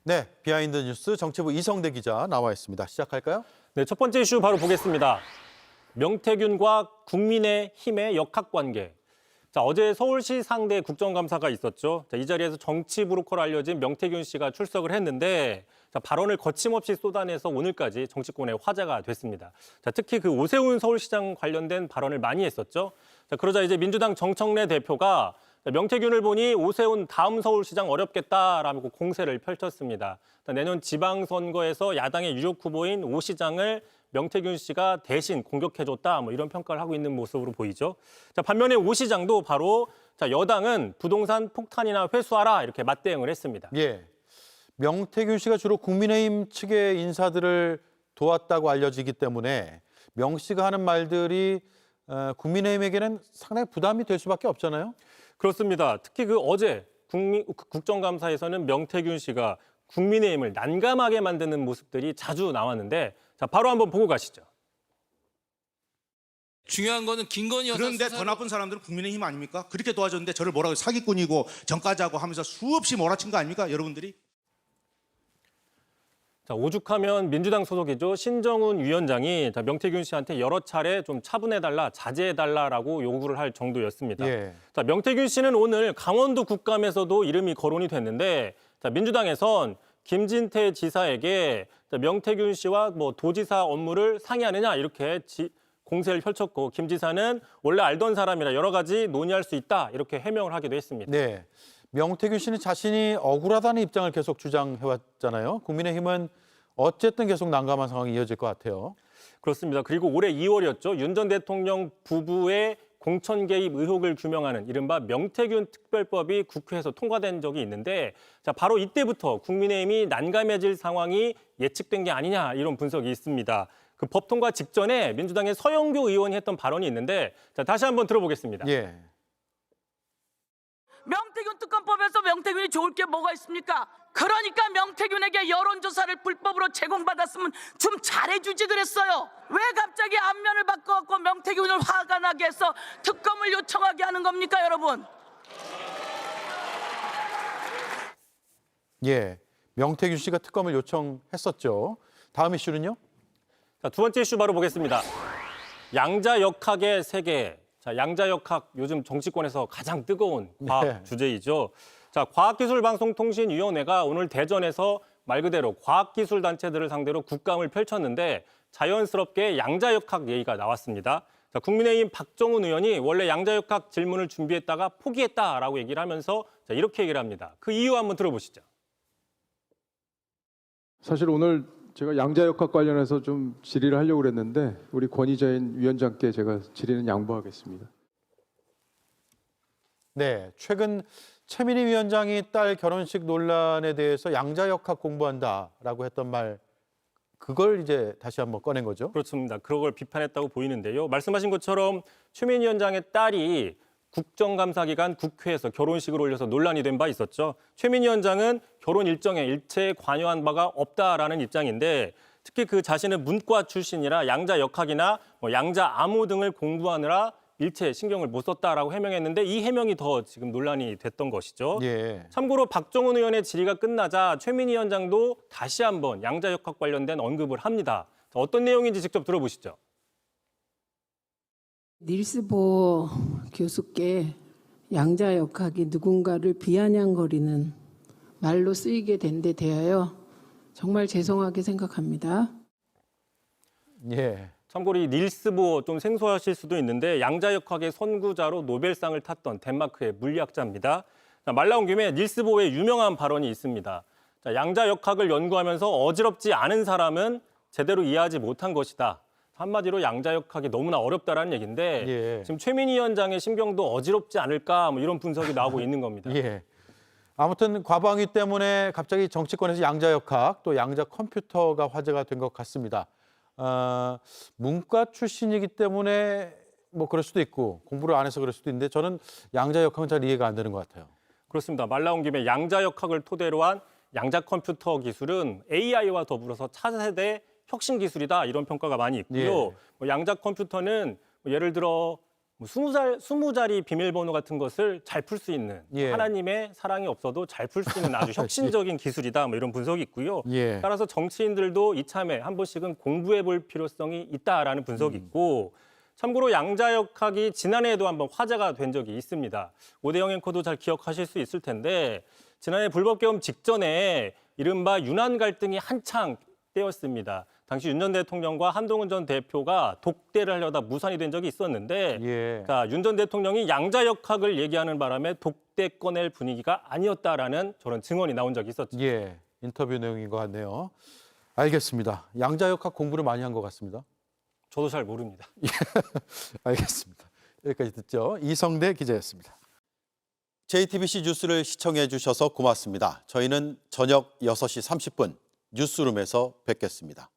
네, 비하인드 뉴스 정치부 이성대 기자 나와 있습니다. 시작할까요? 네, 첫 번째 이슈 바로 보겠습니다. 명태균과 국민의힘의 역학관계. 자, 어제 서울시 상대 국정감사가 있었죠. 자, 이 자리에서 정치 브로커로 알려진 명태균 씨가 출석을 했는데 자, 발언을 거침없이 쏟아내서 오늘까지 정치권의 화제가 됐습니다. 자, 특히 그 오세훈 서울시장 관련된 발언을 많이 했었죠. 자, 그러자 이제 민주당 정청래 대표가 명태균을 보니 오세훈 다음 서울시장 어렵겠다라고 공세를 펼쳤습니다. 내년 지방선거에서 야당의 유력 후보인 오 시장을 명태균 씨가 대신 공격해줬다 이런 평가를 하고 있는 모습으로 보이죠. 자, 반면에 오 시장도 바로 여당은 부동산 폭탄이나 회수하라 이렇게 맞대응을 했습니다. 예, 명태균 씨가 주로 국민의힘 측의 인사들을 도왔다고 알려지기 때문에 명 씨가 하는 말들이 국민의힘에게는 상당히 부담이 될 수밖에 없잖아요. 그렇습니다. 특히 그 어제 국정감사에서는 명태균 씨가 국민의힘을 난감하게 만드는 모습들이 자주 나왔는데 자, 바로 한번 보고 가시죠. 중요한 거는 김건희 여사 그런데 더 나쁜 사람들은 국민의힘 아닙니까? 그렇게 도와줬는데 저를 뭐라고 사기꾼이고 전과자고 하면서 수없이 몰아친 거 아닙니까? 여러분들이? 자, 오죽하면 민주당 소속이죠. 신정훈 위원장이 명태균 씨한테 여러 차례 좀 차분해달라, 자제해달라라고 요구를 할 정도였습니다. 예. 자, 명태균 씨는 오늘 강원도 국감에서도 이름이 거론이 됐는데 자, 민주당에선 김진태 지사에게 명태균 씨와 도지사 업무를 상의하느냐 이렇게 공세를 펼쳤고 김 지사는 원래 알던 사람이라 여러 가지 논의할 수 있다 이렇게 해명을 하기도 했습니다. 네, 명태균 씨는 자신이 억울하다는 입장을 계속 주장해왔잖아요. 국민의힘은 어쨌든 계속 난감한 상황이 이어질 것 같아요. 그렇습니다. 그리고 올해 2월이었죠. 윤 전 대통령 부부의 공천 개입 의혹을 규명하는 이른바 명태균 특별법이 국회에서 통과된 적이 있는데 자, 바로 이때부터 국민의힘이 난감해질 상황이 예측된 게 아니냐 이런 분석이 있습니다. 그 법 통과 직전에 민주당의 서영교 의원이 했던 발언이 있는데 자, 다시 한번 들어보겠습니다. 예. 명태균 특검법에서 명태균이 좋을 게 뭐가 있습니까? 그러니까 명태균에게 여론조사를 불법으로 제공받았으면 좀 잘해주지 그랬어요. 왜 갑자기 안면을 바꿔갖고 명태균을 화가 나게 해서 특검을 요청하게 하는 겁니까, 여러분? 예, 명태균 씨가 특검을 요청했었죠. 다음 이슈는요? 자, 두 번째 이슈 바로 보겠습니다. 양자역학의 세계. 자, 양자역학 요즘 정치권에서 가장 뜨거운 과학 네. 주제이죠. 자, 과학기술방송통신위원회가 오늘 대전에서 말 그대로 과학기술 단체들을 상대로 국감을 펼쳤는데 자연스럽게 양자역학 얘기가 나왔습니다. 자, 국민의힘 박정훈 의원이 원래 양자역학 질문을 준비했다가 포기했다라고 얘기를 하면서 자, 이렇게 얘기를 합니다. 그 이유 한번 들어보시죠. 사실 오늘 제가 양자역학 관련해서 좀 질의를 하려고 그랬는데 우리 권희자인 위원장께 제가 질의는 양보하겠습니다. 네, 최근 최민희 위원장이 딸 결혼식 논란에 대해서 양자역학 공부한다라고 했던 말, 그걸 이제 다시 한번 꺼낸 거죠. 그렇습니다. 그걸 비판했다고 보이는데요. 말씀하신 것처럼 최민희 위원장의 딸이 국정감사 기간 국회에서 결혼식을 올려서 논란이 된 바 있었죠. 최민희 위원장은 결혼 일정에 일체에 관여한 바가 없다라는 입장인데 특히 그 자신은 문과 출신이라 양자역학이나 양자암호 등을 공부하느라 일체 신경을 못 썼다라고 해명했는데 이 해명이 더 지금 논란이 됐던 것이죠. 예. 참고로 박정훈 의원의 질의가 끝나자 최민희 위원장도 다시 한번 양자역학 관련된 언급을 합니다. 어떤 내용인지 직접 들어보시죠. 닐스 보어 교수께 양자역학이 누군가를 비아냥거리는 말로 쓰이게 된 데 대하여 정말 죄송하게 생각합니다. 예. 참고로 이 닐스 보어 좀 생소하실 수도 있는데 양자역학의 선구자로 노벨상을 탔던 덴마크의 물리학자입니다. 자, 말 나온 김에 닐스 보어의 유명한 발언이 있습니다. 자, 양자역학을 연구하면서 어지럽지 않은 사람은 제대로 이해하지 못한 것이다. 한마디로 양자역학이 너무나 어렵다라는 얘기인데 예. 지금 최민희 위원장의 심경도 어지럽지 않을까 이런 분석이 나오고 있는 겁니다. 예. 아무튼 과방위 때문에 갑자기 정치권에서 양자역학 또 양자 컴퓨터가 화제가 된 것 같습니다. 문과 출신이기 때문에 그럴 수도 있고 공부를 안 해서 그럴 수도 있는데 저는 양자역학은 잘 이해가 안 되는 것 같아요. 그렇습니다. 말 나온 김에 양자역학을 토대로 한 양자 컴퓨터 기술은 AI와 더불어서 차세대 혁신 기술이다 이런 평가가 많이 있고요. 예. 양자 컴퓨터는 예를 들어 뭐 20자리 비밀번호 같은 것을 잘 풀 수 있는 예. 하나님의 사랑이 없어도 잘 풀 수 있는 아주 혁신적인 기술이다. 뭐 이런 분석이 있고요. 예. 따라서 정치인들도 이참에 한 번씩은 공부해 볼 필요성이 있다라는 분석이 있고 참고로 양자역학이 지난해에도 한번 화제가 된 적이 있습니다. 오대영 앵커도 잘 기억하실 수 있을 텐데 지난해 불법 개엄 직전에 이른바 윤한 갈등이 한창 때였습니다. 당시 윤 전 대통령과 한동훈 전 대표가 독대를 하려다 무산이 된 적이 있었는데 예. 그러니까 윤 전 대통령이 양자역학을 얘기하는 바람에 독대 꺼낼 분위기가 아니었다라는 저런 증언이 나온 적이 있었죠. 예. 인터뷰 내용인 것 같네요. 알겠습니다. 양자역학 공부를 많이 한 것 같습니다. 저도 잘 모릅니다. 알겠습니다. 여기까지 듣죠. 이성대 기자였습니다. JTBC 뉴스를 시청해 주셔서 고맙습니다. 저희는 저녁 6시 30분 뉴스룸에서 뵙겠습니다.